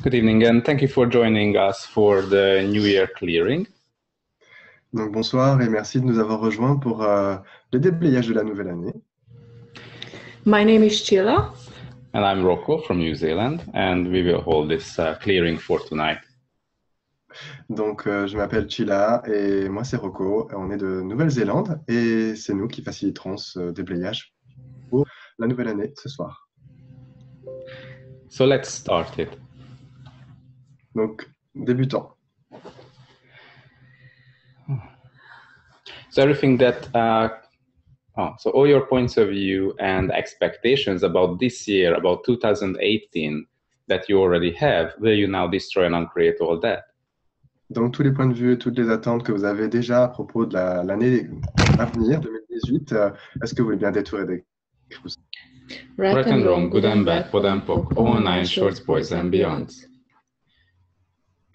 Good evening, and thank you for joining us for the New Year clearing. Donc bonsoir et merci de nous avoir rejoints pour le déblayage de la nouvelle année. My name is Csilla. And I'm Rocco from New Zealand, and we will hold this clearing for tonight. Donc je m'appelle Csilla et moi c'est Rocco. On est de Nouvelle-Zélande et c'est nous qui faciliterons ce déblayage pour la nouvelle année ce soir. So let's start it. Donc débutons. So everything that, so all your points of view and expectations about this year, about 2018, that you already have, will you now destroy and uncreate all that? Donc tous les points de vue et toutes les attentes que vous avez déjà à propos de l'année à venir, 2018, est-ce que vous voulez bien détruire et décrire tout ça? Right and wrong, good and bad, pod and poc, all nine shorts, boys and beyonds.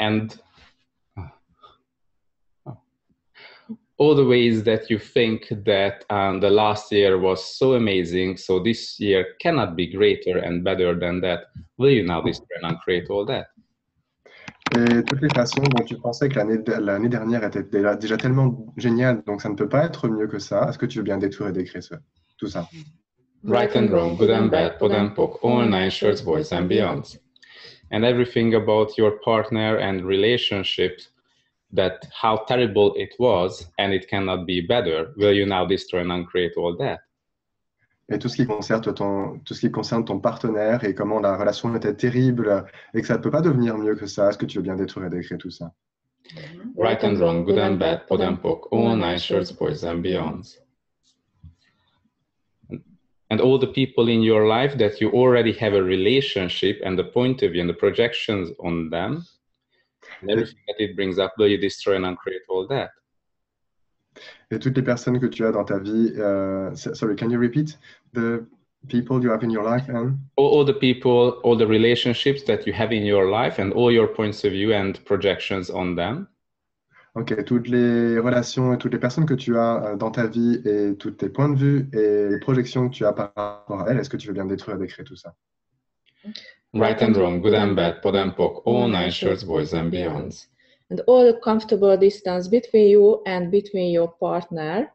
And all the ways that you think that the last year was so amazing, so this year cannot be greater and better than that, will you now destroy and uncreate all that? Et toutes les façons dont tu pensais que l'année dernière était déjà tellement géniale, donc ça ne peut pas être mieux que ça, est-ce que tu veux bien détruire et décrire tout ça? Right and wrong, good and bad, pod and poc, all nine shorts, boys and beyonds. And everything about your partner and relationships, that how terrible it was and it cannot be better, will you now destroy and uncreate all that? Et tout ce qui concerne ton partenaire et comment la relation était terrible et que ça ne peut pas devenir mieux que ça, est-ce que tu veux bien détruire et décrire tout ça? Right and wrong, good and bad, pod and poc, all nine shorts, boys and beyonds. And all the people in your life that you already have a relationship and the point of view and the projections on them, and everything that it brings up, will you destroy and uncreate all that? Et toutes les personnes que tu as dans ta vie, sorry, can you repeat? The people you have in your life and? All the people, all the relationships that you have in your life and all your points of view and projections on them. Ok, toutes les relations et toutes les personnes que tu as dans ta vie et tous tes points de vue et les projections que tu as par rapport à elles, est-ce que tu veux bien détruire et décrire tout ça? Right and wrong, good and bad, pod and poc, all nine shorts, boys and beyonds. And all the comfortable distance between you and between your partner.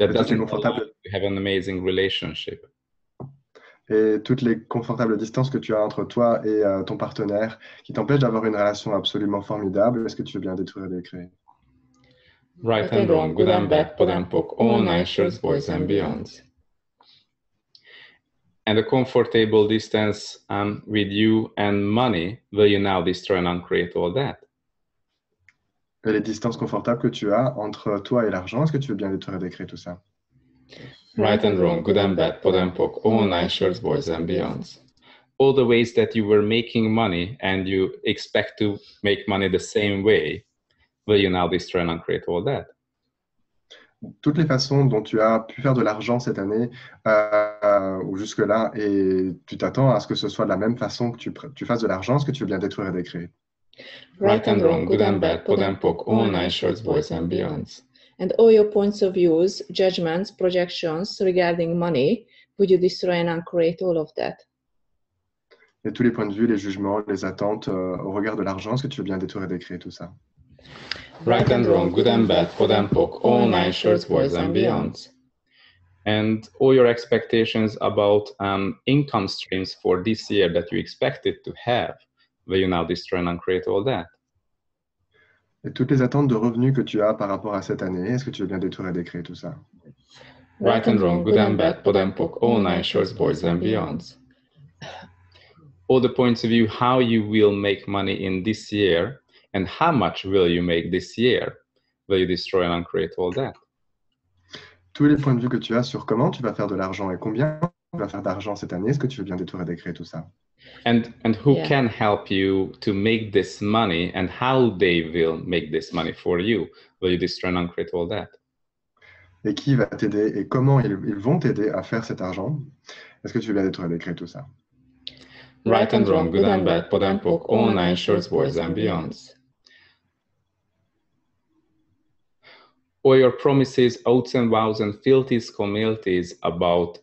That doesn't allow you to have an amazing relationship. Et toutes les confortables distances que tu as entre toi et ton partenaire qui t'empêchent d'avoir une relation absolument formidable, est-ce que tu veux bien détruire et décrire? Right and wrong, good and bad, pod and poc, all nine shorts, boys and beyonds. And a comfortable distance with you and money, will you now destroy and uncreate all that? Et les distances confortables que tu as entre toi et l'argent, est-ce que tu veux bien détruire et décrire tout ça? Right and wrong, good and bad, pod and poc, all nine shorts, boys and beyonds. All the ways that you were making money and you expect to make money the same way, will you now destroy and uncreate all that? Toutes les façons dont tu as pu faire de l'argent cette année ou jusque-là, et tu t'attends à ce que ce soit de la même façon que tu fasses de l'argent, est-ce que tu veux bien détruire et décrire? Right and wrong, good and bad, pod and poc, all nine shorts, boys and beyonds. And all your points of views, judgments, projections regarding money, would you destroy and uncreate all of that? Et tous les points de vue, les jugements, les attentes au regard de l'argent, est-ce que tu veux bien détruire et décrire tout ça? Right and wrong, good and bad, pod and poc, all nine shorts, boys and beyonds. And all your expectations about income streams for this year that you expected to have, will you now destroy and uncreate all that? Et toutes les attentes de revenus que tu as par rapport à cette année, est-ce que tu veux bien détruire et décrire tout ça? Right and wrong, good and bad, pod and poc, all nine shorts, boys and beyonds. All the points of view, how you will make money in this year and how much will you make this year, will you destroy and uncreate all that? Tous les points de vue que tu as sur comment tu vas faire de l'argent et combien tu vas faire d'argent cette année, est-ce que tu veux bien détruire et décrire tout ça? And who can help you to make this money and how they will make this money for you, will you destroy and uncreate all that? Et qui va t'aider et comment ils vont t'aider à faire cet argent? Est-ce que tu veux bien détruire et décrire tout ça? Right and wrong, good and bad, pod and poc, all nine shorts, boys and beyonds. All your promises, oaths and vows and fealties, communities about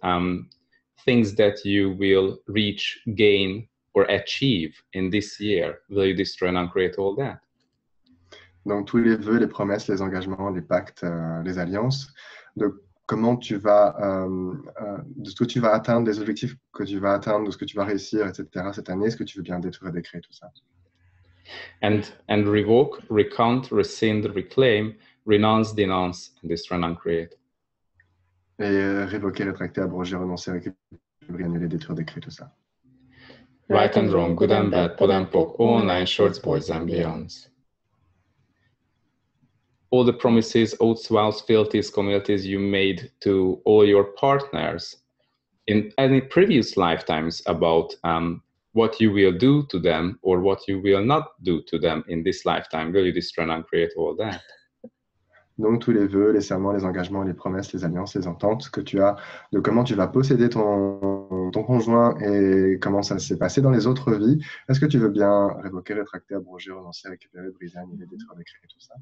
things that you will reach, gain or achieve in this year, will you destroy and uncreate all that? Donc, tous les vœux, les promesses, les engagements, les pactes, les alliances, de comment tu vas, de ce que tu vas atteindre, des objectifs que tu vas atteindre, de ce que tu vas réussir, etc. cette année, est-ce que tu veux bien détruire et décréer tout ça? And revoke, recount, rescind, reclaim, renounce, denounce, and destroy and uncreate. Et révoquer, rétracter, abroger, renoncer, récupérer, annuler, détruire, décréer tout ça. Right and wrong, good and bad, pod and poc, all nine shorts, boys and beyonds. All the promises, oaths, vows, fealties, communities you made to all your partners in any previous lifetimes about what you will do to them or what you will not do to them in this lifetime, will you destroy and uncreate all that? Donc, tous les vœux, les serments, les engagements, les promesses, les alliances, les ententes que tu as de comment tu vas posséder ton conjoint et comment ça s'est passé dans les autres vies, est-ce que tu veux bien révoquer, rétracter, abroger, renoncer, récupérer, briser, annuler, détruire, décréer tout ça?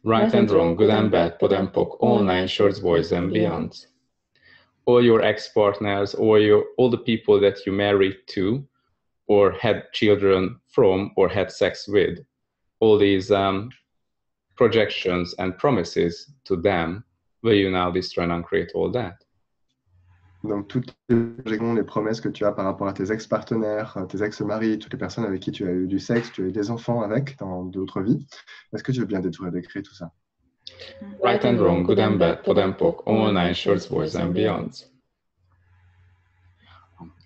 Right and wrong, good and bad, pod and poc, all nine shorts, boys and beyonds. All your ex-partners, or all the people that you married to, or had children from, or had sex with, all these projections and promises to them, will you now destroy and uncreate all that? Donc, toutes les promesses que tu as par rapport à tes ex-partenaires, tes ex-maris, toutes les personnes avec qui tu as eu du sexe, tu as eu des enfants avec dans d'autres vies, est-ce que tu veux bien détruire et décréer tout ça? Right and wrong, good and bad, pod and poc, all nine shorts, boys and beyonds.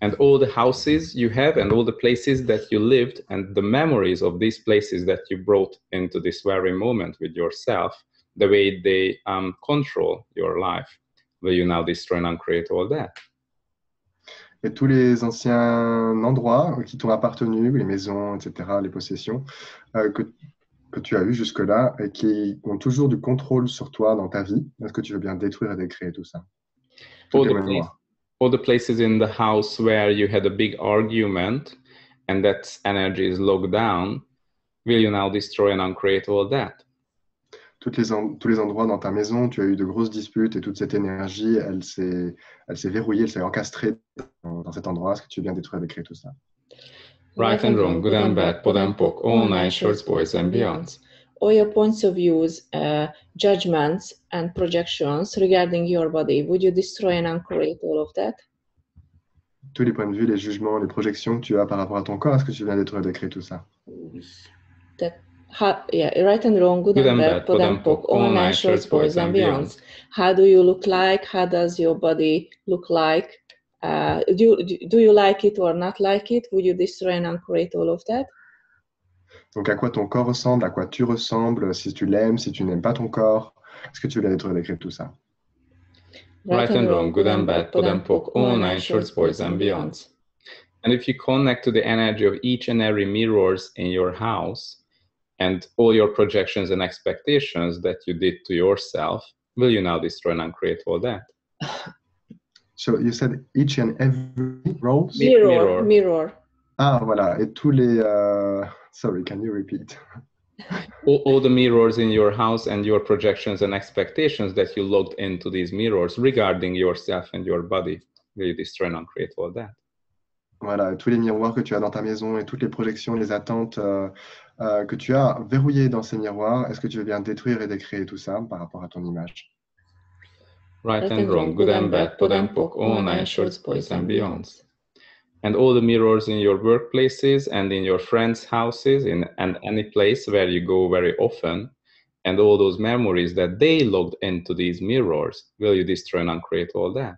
And all the houses you have and all the places that you lived and the memories of these places that you brought into this very moment with yourself, the way they control your life, will you now destroy and uncreate all that? Et tous les anciens endroits qui t'ont appartenu, les maisons, etc., les possessions que tu as eues jusque-là et qui ont toujours du contrôle sur toi dans ta vie, est-ce que tu veux bien détruire et décréer tout ça? All the places in the house where you had a big argument and that energy is locked down, will you now destroy and uncreate all that? Tous les endroits dans ta maison, tu as eu de grosses disputes et toute cette énergie, elle s'est verrouillée, elle s'est encastrée dans cet endroit. Est-ce que tu veux bien détruire et décréer tout ça? Right and wrong, good and bad, pod and poc, all nine shorts, boys and beyonds. All your points of views, judgments, and projections regarding your body, would you destroy and uncreate all of that? Tous les points de vue, les jugements, les projections que tu as par rapport à ton corps, est-ce que tu veux bien détruire et décréer tout ça? Yeah, right and wrong, good and bad, pod and poc, all nine shorts, boys and beyonds. How do you look like? How does your body look like? Do you like it or not like it? Would you destroy and uncreate all of that? Donc, à quoi ton corps ressemble, à quoi tu ressembles, si tu l'aimes, si tu n'aimes pas ton corps, est-ce que tu veux bien détruire et décréer tout ça? Right and wrong, good and bad, pod and poc, all nine shorts, boys and beyonds. And if you connect to the energy of each and every mirrors in your house and all your projections and expectations that you did to yourself, will you now destroy and uncreate all that? So you said each and every rose? Mirror. Ah, voilà. Et tous les... Sorry, can you repeat? all the mirrors in your house and your projections and expectations that you logged into these mirrors regarding yourself and your body, will you destroy and uncreate all that? Voilà, tous les miroirs que tu as dans ta maison et toutes les projections, les attentes que tu as verrouillées dans ces miroirs, est-ce que tu veux bien détruire et décréer tout ça par rapport à ton image? Right and wrong, good and bad, pod and poc, all nine shorts, boys and beyonds. And all the mirrors in your workplaces and in your friends' houses and any place where you go very often, and all those memories that they logged into these mirrors, will you destroy and uncreate all that?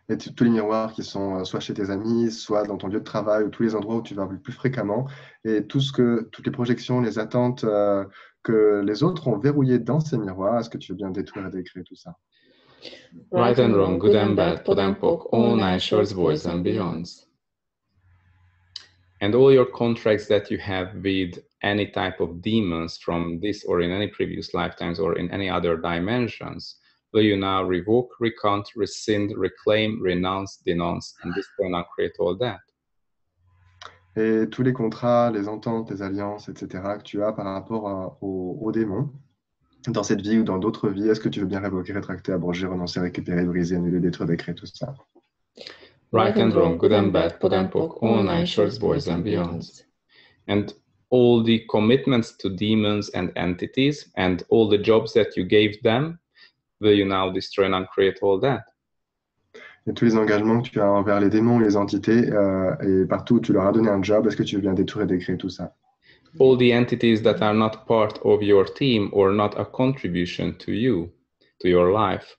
Et tous les miroirs qui sont soit chez tes amis, soit dans ton lieu de travail, ou tous les endroits où tu vas le plus fréquemment, et toutes les projections, les attentes que les autres ont verrouillées dans ces miroirs, est-ce que tu veux bien détruire et décréer tout ça? Right and wrong, good and bad, pod and poc, all nine shorts, boys and beyonds. And all your contracts that you have with any type of demons from this or in any previous lifetimes or in any other dimensions, will you now revoke, recount, rescind, reclaim, renounce, denounce, and destroy and uncreate all that? Et tous les contrats, les ententes, les alliances, etc. que tu as par rapport aux démons, dans cette vie ou dans d'autres vies, est-ce que tu veux bien révoquer, rétracter, abroger, renoncer, récupérer, briser, annuler, détruire, décréer tout ça? right and wrong, good and bad, pod and poc, all nine shorts, boys and beyonds. And all the commitments to demons and entities and all the jobs that you gave them, will you now destroy and uncreate all that? Et tous les engagements que tu as envers les démons et les entités, et partout où tu leur as donné un job, est-ce que tu veux bien détruire et décréer tout ça? All the entities that are not part of your team or not a contribution to you, to your life.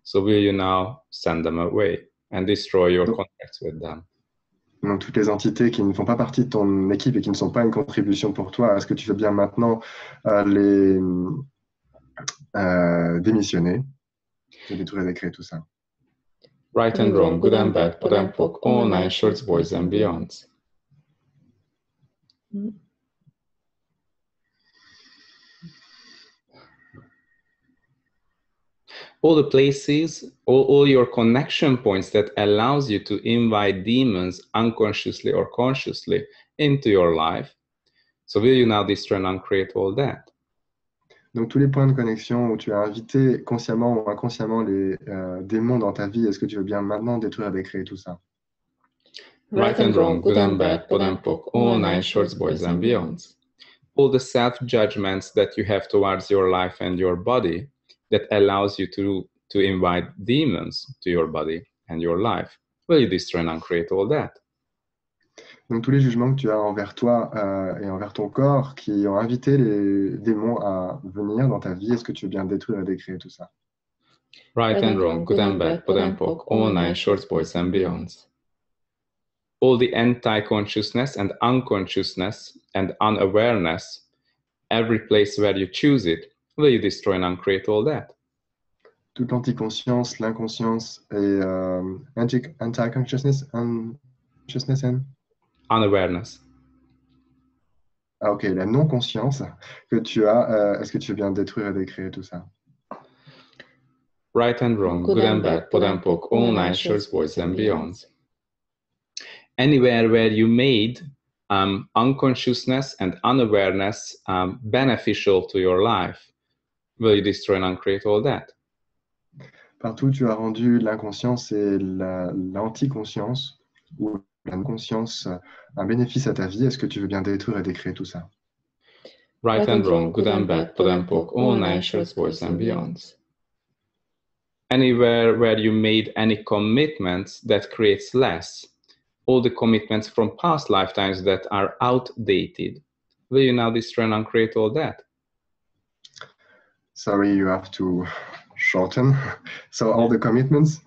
So will you now send them away and destroy your contracts with them? Donc, toutes les entités qui ne font pas partie de ton équipe et qui ne sont pas une contribution pour toi, est-ce que tu veux bien maintenant les démissionner et détruire et décréer tout ça? Right and wrong, good and bad, pod and poc, all nine shorts, boys and beyonds. All the places, all your connection points that allows you to invite demons unconsciously or consciously into your life. So will you now destroy and uncreate all that? Donc, tous les points de connexion où tu as invité consciemment ou inconsciemment les démons dans ta vie, est-ce que tu veux bien maintenant détruire et décréer tout ça? Right and wrong, good and bad, pod and poc, all nine shorts, boys and beyonds. All the self-judgments that you have towards your life and your body that allows you to invite demons to your body and your life, will you destroy and uncreate all that? Donc, tous les jugements que tu as envers toi et envers ton corps qui ont invité les démons à venir dans ta vie, est-ce que tu veux bien détruire et décréer tout ça? Right and wrong, good and bad, pod and poc, all nine shorts, boys and beyonds. All the anti-consciousness and unconsciousness and unawareness, every place where you choose it, will you destroy and uncreate all that? Toute l'anticonscience, l'inconscience et anti-consciousness, consciousness and... Unawareness. Ah, ok, la non-conscience que tu as, est-ce que tu veux bien détruire et décréer tout ça? Right and wrong, good and bad, pod and poc, all nine shorts, boys and beyonds. Anywhere where you made unconsciousness and unawareness beneficial to your life, will you destroy and uncreate all that? Partout, tu as rendu l'inconscience et l'anticonscience ou la non-conscience un bénéfice à ta vie. Est-ce que tu veux bien détruire et décréer tout ça? Right and wrong, good and bad, pod and poc, all nine shorts, boys and beyonds. Anywhere where you made any commitments that creates less, all the commitments from past lifetimes that are outdated, will you now destroy and uncreate all that? Sorry, you have to shorten. So all the commitments?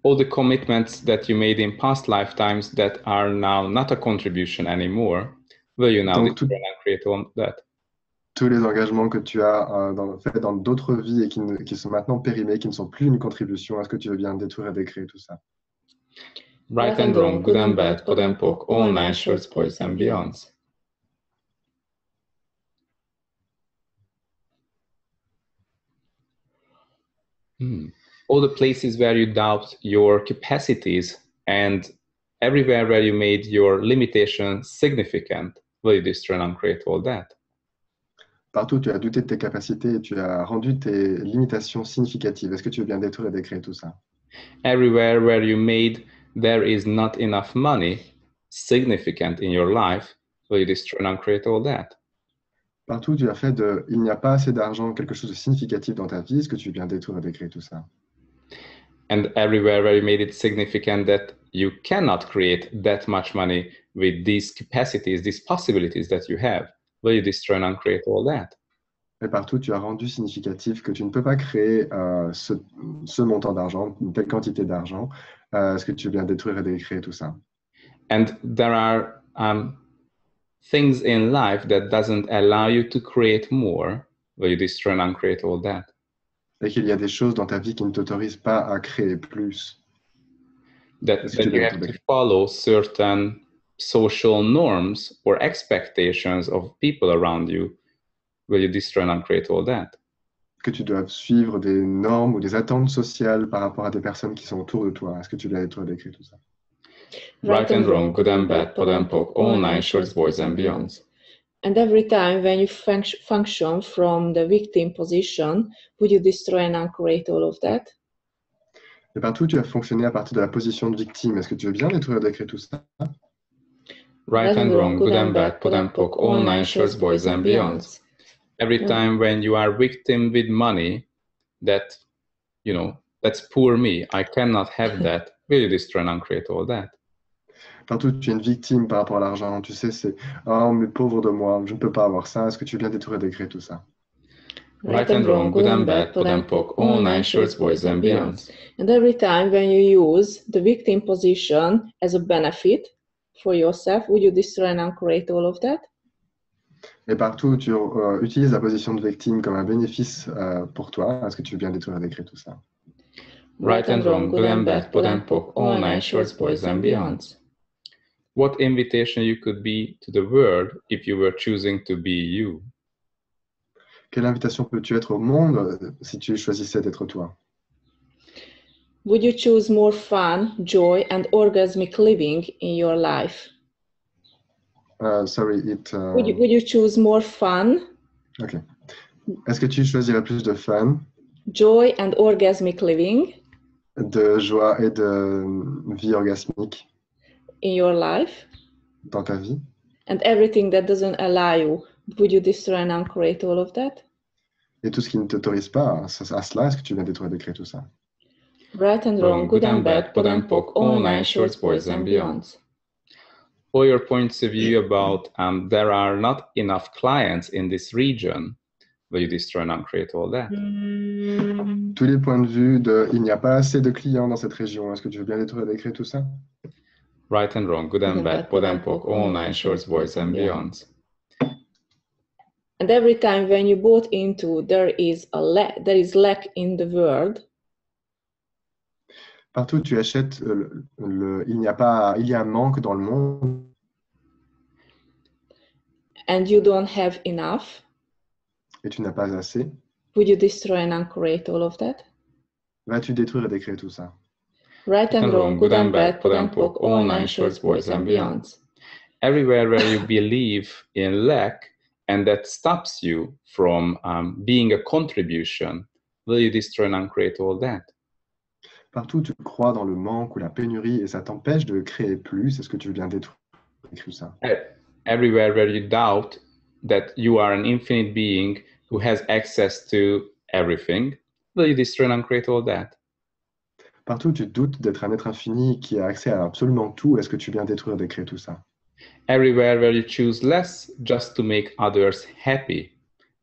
All the commitments that you made in past lifetimes that are now not a contribution anymore, will you now destroy and uncreate all that? Tous les engagements que tu as fait dans d'autres vies et qui sont maintenant périmés, qui ne sont plus une contribution, est-ce que tu veux bien détruire et décréer tout ça? Right and wrong, good and bad, pod and poc, all nine shorts, boys and beyonds. All the places where you doubt your capacities and everywhere where you made your limitations significant, will you destroy and uncreate all that? Partout, tu as douté de tes capacités et tu as rendu tes limitations significatives. Est-ce que tu veux bien détruire et décréer tout ça? Everywhere where you made there is not enough money significant in your life, will you destroy and uncreate all that? Partout, tu as fait il n'y a pas assez d'argent, quelque chose de significatif dans ta vie. Est-ce que tu veux bien détruire et décréer tout ça? And everywhere where you made it significant that you cannot create that much money with these capacities, these possibilities that you have, will you destroy and uncreate all that? Et partout, tu as rendu significatif que tu ne peux pas créer ce montant d'argent, une telle quantité d'argent. Est-ce que tu veux bien détruire et décréer tout ça? And there are things in life that doesn't allow you to create more, will you destroy and uncreate all that? Et qu'il y a des choses dans ta vie qui ne t'autorisent pas à créer plus. That you have to follow certain social norms or expectations of people around you, will you destroy and uncreate all that? Que tu dois suivre des normes ou des attentes sociales par rapport à des personnes qui sont autour de toi. Est-ce que tu dois détruire et décréer tout ça? Right and wrong, good and bad, pod and poc, all nine shorts, boys and beyonds. And every time when you function from the victim position, would you destroy and uncreate all of that? Et partout, tu as fonctionné à partir de la position de victime. Est-ce que tu veux bien détruire et décrire tout ça? Right and wrong, good and bad, pod and poc, all nine shorts, boys and beyonds. Every time when you are victim with money, that, you know, that's poor me, I cannot have that, will you destroy and uncreate all that? Partout, tu es une victime par rapport à l'argent. Tu sais, c'est « Oh, mais pauvre de moi, je ne peux pas avoir ça. » Est-ce que tu veux bien détruire et décrire tout ça? Right and wrong, good and bad, pod and poc, all nine shorts, boys and beyonds. And every time when you use the victim position as a benefit for yourself, would you destroy and uncreate all of that? Et partout où tu utilises la position de victime comme un bénéfice pour toi, est-ce que tu veux bien détruire et décrire tout ça? Right and wrong, good and bad, pod and poc, all nine shorts, boys and beyonds. What invitation you could be to the world if you were choosing to be you? Quelle invitation peux-tu être au monde si tu choisissais d'être toi? Would you choose more fun, joy, and orgasmic living in your life? Sorry, Would you choose more fun? Ok. Est-ce que tu choisirais plus de fun, joy, and orgasmic living de joie et de vie orgasmique in your life? dans ta vie? And everything that doesn't allow you, would you destroy and uncreate all of that? Et tout ce qui ne t'autorise pas à cela, est-ce que tu viens détruire et décrire tout ça? Right and wrong, good and bad, pod and poc, all nine shorts, boys and beyonds. All your points of view about there are not enough clients in this region, will you destroy and uncreate all that? Tous les points de vue de il n'y a pas assez de clients dans cette région, est-ce que tu veux bien détruire et décrire tout ça? Right and wrong, good and bad, pod and poc, all nine shorts, boys and beyonds. And every time when you bought into there is lack in the world. Partout où tu achètes, il y a un manque dans le monde. And you don't have enough. Et tu n'as pas assez. Would you destroy and uncreate all of that? Vas-tu détruire et décrire tout ça? Right and wrong, good and bad, pod and poc, all nine shorts, boys and beyonds. Everywhere where you believe in lack and that stops you from being a contribution, will you destroy and uncreate all that? Partout où tu crois dans le manque ou la pénurie et ça t'empêche de créer plus, est-ce que tu veux bien détruire ça? Everywhere where you doubt that you are an infinite being who has access to everything, will you destroy and uncreate all that? Partout où tu doutes d'être un être infini qui a accès à absolument tout, est-ce que tu viens détruire et décrire tout ça? Everywhere where you choose less just to make others happy,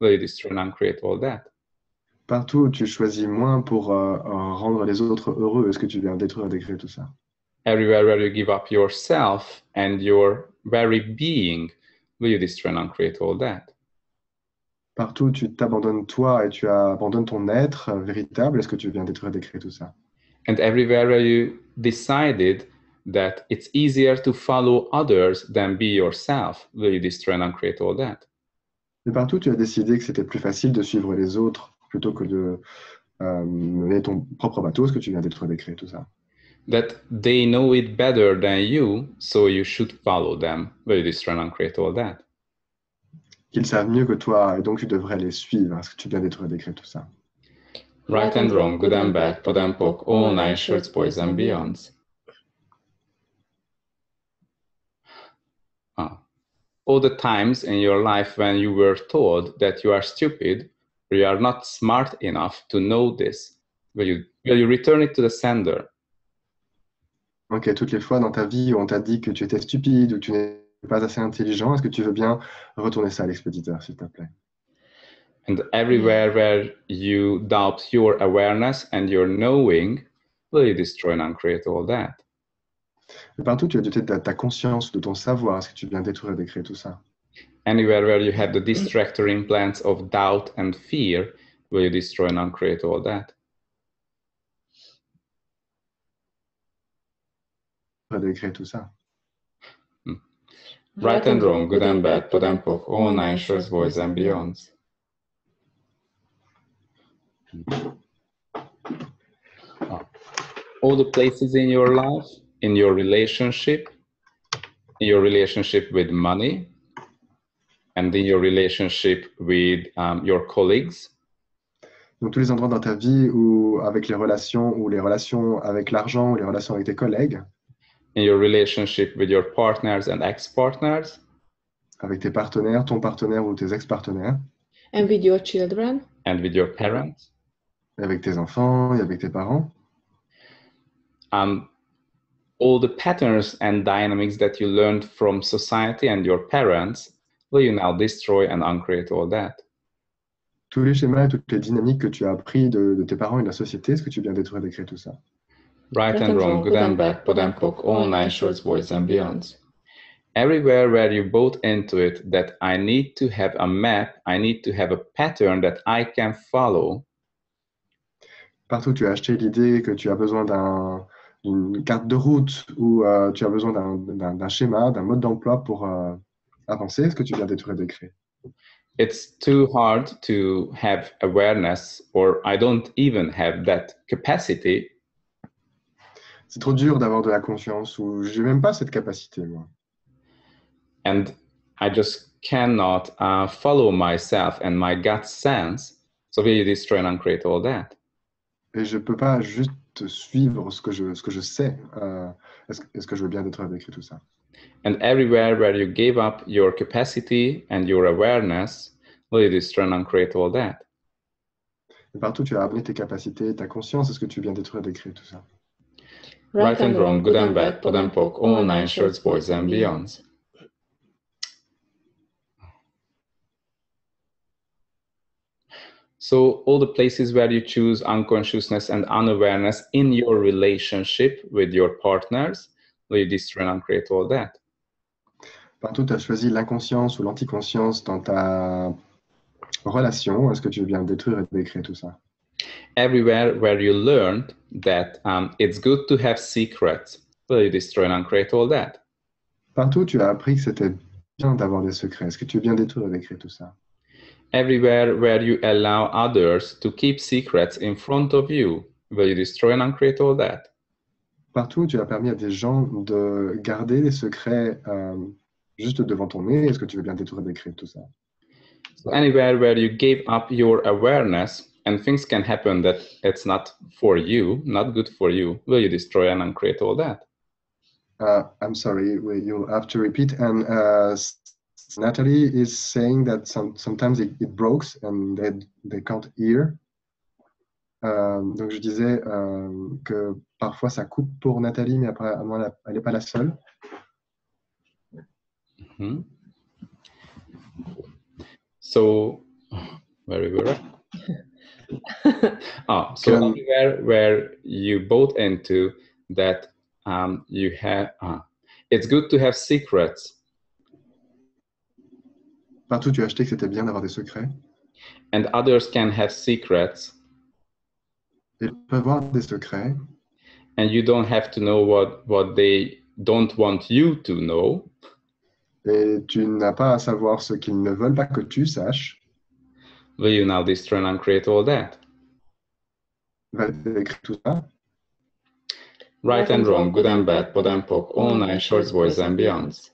will you destroy and uncreate all that? Partout où tu choisis moins pour rendre les autres heureux, est-ce que tu viens détruire et décrire tout ça? Everywhere where you give up yourself and your very being, will you destroy and uncreate all that? Partout où tu t'abandonnes toi et tu abandonnes ton être véritable, est-ce que tu viens détruire et décrire tout ça? And everywhere where you decided that it's easier to follow others than be yourself, will you destroy and uncreate all that? Et partout où tu as décidé que c'était plus facile de suivre les autres plutôt que de mener ton propre bateau, est-ce que tu viens détruire et décrire tout ça? That they know it better than you, so you should follow them, will you destroy and uncreate all that? Qu'ils savent mieux que toi et donc tu devrais les suivre. Est-ce que tu viens détruire et décrire tout ça? Right and wrong, good and bad, pod and poc, all nine shorts, boys and beyonds. All the times in your life when you were told that you are stupid or you are not smart enough to know this, will you return it to the sender? Ok, toutes les fois dans ta vie où on t'a dit que tu étais stupide ou que tu n'es pas assez intelligent, est-ce que tu veux bien retourner ça à l'expéditeur, s'il te plaît? And everywhere where you doubt your awareness and your knowing, will you destroy and uncreate all that? Et partout, tu as douté de ta conscience, de ton savoir. Est-ce que tu viens détruire et décrire tout ça? Anywhere where you have the distractor implants of doubt and fear, will you destroy and uncreate all that? Décrire tout ça. Right and wrong, good and bad, pod and poc, all nine shorts, boys and beyonds. All the places in your life, in your relationship with money, and in your relationship with your colleagues. Donc, tous les endroits dans ta vie où, avec les relations avec l'argent, ou les relations avec tes collègues, in your relationship with your partners and ex-partners, avec tes partenaires, ton partenaire ou tes ex-partenaires, and with your children, and with your parents, et avec tes enfants et avec tes parents. All the patterns and dynamics that you learned from society and your parents, will you now destroy and uncreate all that? Tous les schémas et toutes les dynamiques que tu as appris de tes parents et de la société, est-ce que tu viens détruire et d'écrire tout ça? Right and wrong, good and bad, pod and poc, all nine shorts, boys and beyonds. Everywhere where you bought into it that I need to have a map, I need to have a pattern that I can follow. Partout, tu as acheté l'idée que tu as besoin d'une carte de route ou tu as besoin d'un schéma, d'un mode d'emploi pour avancer. Est-ce que tu viens détruire et d'écrire? It's too hard to have awareness, or I don't even have that capacity. C'est trop dur d'avoir de la conscience ou j'ai même pas cette capacité, moi. And I just cannot follow myself and my gut sense. So will you destroy and uncreate all that? Et je peux pas juste suivre ce que je sais. Est-ce que je veux bien détruire et d'écrire tout ça? And everywhere where you gave up your capacity and your awareness, will you destroy and uncreate all that? Et partout, tu as amené tes capacités, ta conscience. Est-ce que tu viens détruire et d'écrire tout ça? Right and wrong, good and bad, pod and poc, all nine shorts, boys and beyonds. So all the places where you choose unconsciousness and unawareness in your relationship with your partners, will you destroy and uncreate all that? Partout, tu as choisi l'inconscience ou l'anticonscience dans ta relation. Est-ce que tu veux bien détruire et décrire tout ça? Everywhere where you learned that it's good to have secrets, will you destroy and uncreate all that? Partout, tu as appris que c'était bien d'avoir des secrets. Est-ce que tu veux bien détruire et décrire tout ça? Everywhere where you allow others to keep secrets in front of you, will you destroy and uncreate all that? Partout, tu as permis à des gens de garder les secrets juste devant ton nez. Est-ce que tu veux bien détruire et décrire tout ça? So anywhere where you gave up your awareness and things can happen that it's not for you, not good for you, will you destroy and uncreate all that? I'm sorry, you have to repeat. And Natalie is saying that sometimes it breaks and they can't hear. Donc je disais que parfois ça coupe pour Nathalie, mais après elle n'est pas la seule. Mm-hmm. So where we were? So everywhere where you bought into that you have, it's good to have secrets. Partout tu as acheté que c'était bien d'avoir des secrets. And others can have secrets. Ils peuvent avoir des secrets. And you don't have to know what they don't want you to know. Et tu n'as pas à savoir ce qu'ils ne veulent pas que tu saches. Will you now destroy and uncreate all that? Va écrire tout ça. Right and wrong, good and bad, pod and poc, all nine shorts, boys and beyonds.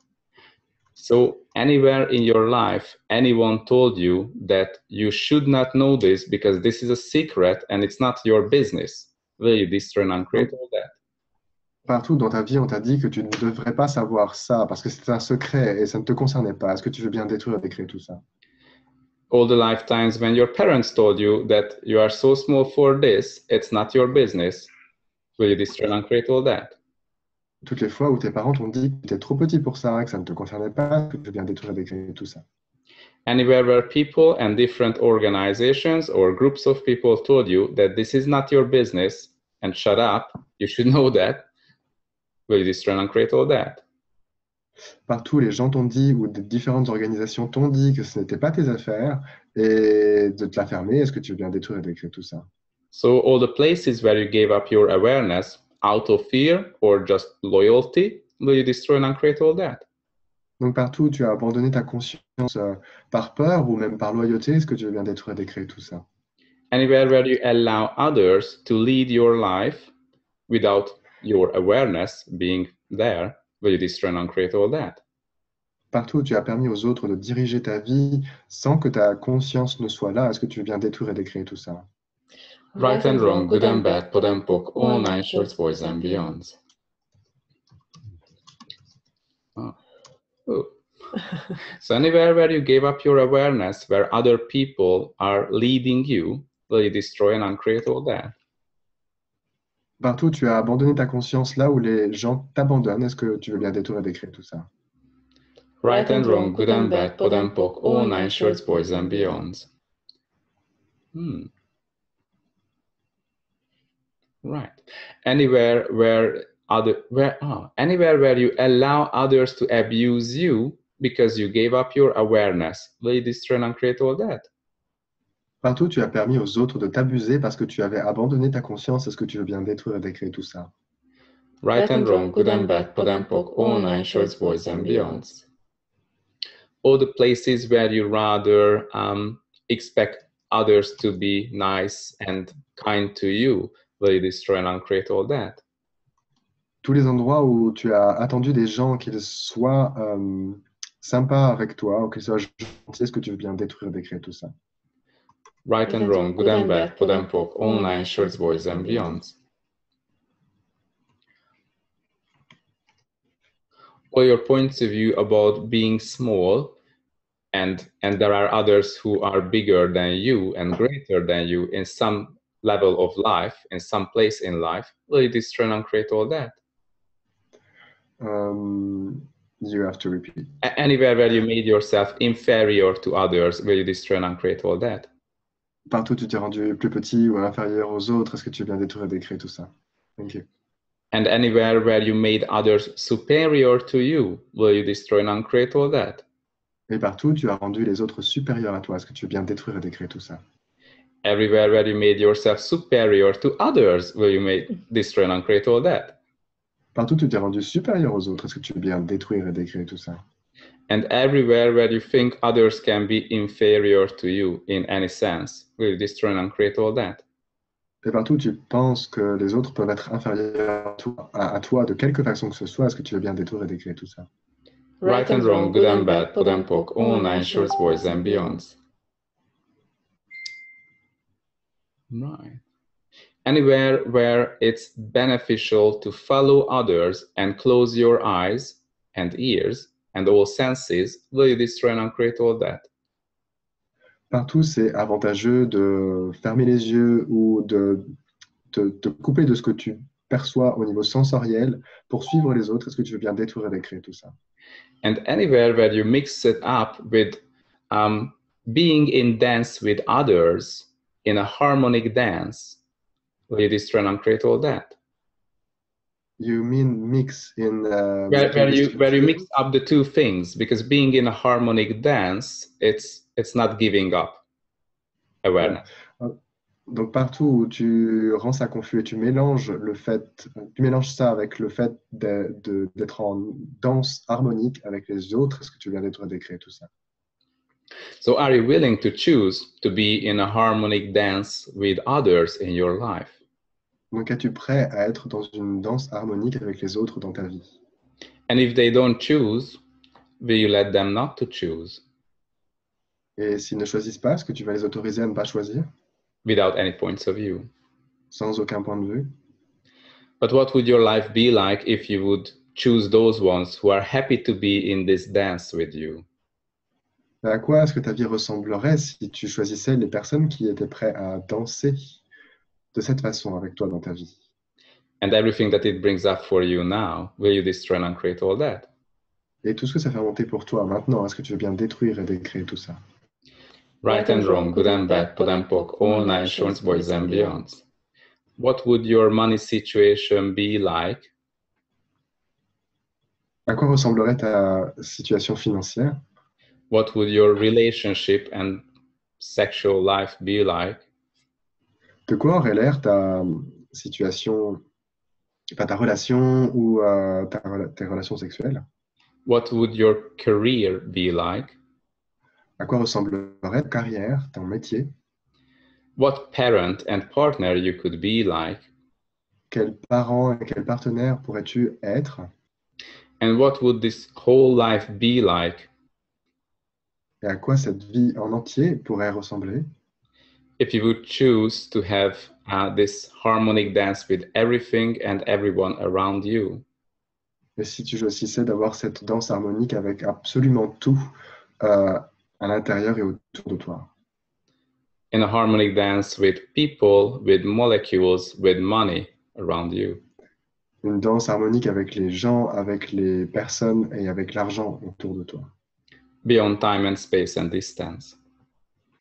So anywhere in your life, anyone told you that you should not know this because this is a secret and it's not your business. Will you destroy and uncreate all that? Partout dans ta vie, on t'a dit que tu ne devrais pas savoir ça parce que c'est un secret et ça ne te concernait pas. Est-ce que tu veux bien détruire et décrire tout ça? All the lifetimes when your parents told you that you are so small for this, it's not your business. Will you destroy and uncreate all that? Toutes les fois où tes parents t'ont dit que tu étais trop petit pour ça, que ça ne te concernait pas, que tu veux bien détruire et décrire tout ça. Anywhere where people and different organizations or groups of people told you that this is not your business and shut up, you should know that. Will you destroy and uncreate all that? Partout, les gens t'ont dit, ou des différentes organisations t'ont dit que ce n'était pas tes affaires et de te la fermer. Est-ce que tu veux bien détruire et décrire tout ça? So all the places where you gave up your awareness out of fear or just loyalty, will you destroy and uncreate all that? Donc partout où tu as abandonné ta conscience par peur ou même par loyauté, est-ce que tu veux bien détruire et décrire tout ça? Anywhere where you allow others to lead your life without your awareness being there, will you destroy and uncreate all that? Partout où tu as permis aux autres de diriger ta vie sans que ta conscience ne soit là, est-ce que tu veux bien détruire et décrire tout ça? Right and wrong, good and bad, pod and poc, all nine shorts, boys and beyonds. Oh. So anywhere where you gave up your awareness, where other people are leading you, will you destroy and uncreate all that? Partout, tu as abandonné ta conscience là où les gens t'abandonnent. Est-ce que tu veux bien détruire et décrire tout ça? Right and wrong, good and bad, pod and poc, all nine shorts, boys and beyonds. Right. Anywhere where you allow others to abuse you because you gave up your awareness, will you destroy and uncreate all that? Partout, tu as permis aux autres de t'abuser parce que tu avais abandonné ta conscience. Est-ce que tu veux bien détruire et décrire tout ça? Right and wrong, good and bad, pod and poc, all nine shorts, boys and beyonds. All the places where you rather expect others to be nice and kind to you, will you destroy and uncreate all that? Tous les endroits où tu as attendu des gens qu'ils soient sympas avec toi ou qu'ils soient gentils, est-ce que tu veux bien détruire et décrire tout ça? Right and wrong, good and bad, pod and poc, all nine shorts, boys and beyonds. All your points of view about being small, and there are others who are bigger than you and greater than you in some level of life, in some place in life, will you destroy and uncreate all that? You have to repeat. Anywhere where you made yourself inferior to others, will you destroy and uncreate all that? Partout tu t'es rendu plus petit ou inférieur aux autres, est-ce que tu veux bien détruire et décrire tout ça? Thank you. And anywhere where you made others superior to you, will you destroy and uncreate all that? Et partout tu as rendu les autres supérieurs à toi, est-ce que tu veux bien détruire et décrire tout ça? Everywhere where you made yourself superior to others, will you destroy and uncreate all that? Partout tu t'es rendu supérieur aux autres, est-ce que tu veux bien détruire et décrire tout ça? And everywhere where you think others can be inferior to you in any sense, will you destroy and uncreate all that? Et partout tu penses que les autres peuvent être inférieurs à toi de quelque façon que ce soit, est-ce que tu veux bien détruire et décrire tout ça? Right and wrong, good and bad, pod and poc, all nine shorts, boys and beyonds. Right. Anywhere where it's beneficial to follow others and close your eyes and ears and all senses, will you destroy and uncreate all that? Partout, c'est avantageux de fermer les yeux ou de te couper de ce que tu perçois au niveau sensoriel pour suivre les autres. Est-ce que tu veux bien détruire et décrire tout ça? And anywhere where you mix it up with being in dance with others in a harmonic dance, will you destroy and uncreate all that? You mean mix in where you mix up the two things, because being in a harmonic dance, it's not giving up awareness. Donc partout où tu rends ça confus et tu mélanges ça avec le fait d'être en danse harmonique avec les autres, est-ce que tu viens d'être décrire tout ça? So are you willing to choose to be in a harmonic dance with others in your life? Donc es-tu prêt à être dans une danse harmonique avec les autres dans ta vie? And if they don't choose, will you let them not to choose? Et s'ils ne choisissent pas, est-ce que tu vas les autoriser à ne pas choisir? Without any points of view. Sans aucun point de vue. But what would your life be like if you would choose those ones who are happy to be in this dance with you? Mais à quoi est-ce que ta vie ressemblerait si tu choisissais les personnes qui étaient prêtes à danser de cette façon avec toi dans ta vie? And everything that it brings up for you now, will you destroy and uncreate all that? Et tout ce que ça fait monter pour toi maintenant, est-ce que tu veux bien détruire et décréer tout ça? Right and wrong, good and bad, pod and poc, all nine shorts, boys and beyonds. What would your money situation be like? À quoi ressemblerait ta situation financière? What would your relationship and sexual life be like? De quoi aurait l'air ta situation, ta relation ou tes relations sexuelles? What would your career be like? À quoi ressemblerait ta carrière, ton métier? What parent and partner you could be like? Quel parent et quel partenaire pourrais-tu être? And what would this whole life be like? Et à quoi cette vie en entier pourrait ressembler? if you would choose to have this harmonic dance with everything and everyone around you. Et si tu choisissais d'avoir cette danse harmonique avec absolument tout à l'intérieur et autour de toi. In a harmonic dance with people, with molecules, with money around you. Une danse harmonique avec les gens, avec les personnes et avec l'argent autour de toi. Beyond time and space and distance.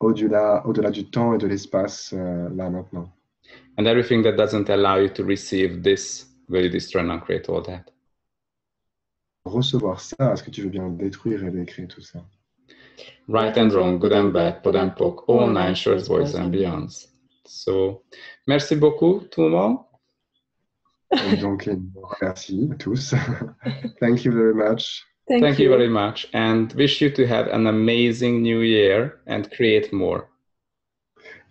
Au-delà du temps et de l'espace, là maintenant. And everything that doesn't allow you to receive this, will you destroy and create all that? Recevoir ça, est-ce que tu veux bien détruire et décrire tout ça? Right and wrong, good and bad, pod and poc, all nine shorts, boys and beyonds. So, merci beaucoup tout le monde. Et donc, merci à tous. Thank you very much. Thank you very much, and wish you to have an amazing new year and create more.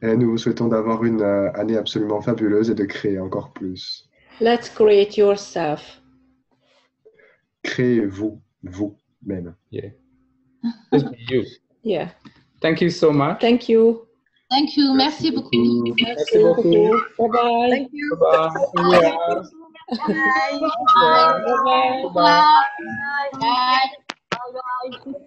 Et nous vous souhaitons d'avoir une année absolument fabuleuse et de créer encore plus. Let's create yourself. Créez-vous, vous-même. Yeah. Just be you. Yeah. Thank you so much. Thank you. Thank you. Merci beaucoup. Merci beaucoup. Bye-bye. Thank you. Bye. Bye. Bye. Bye-bye. Bye. Bye. Bye. Bye.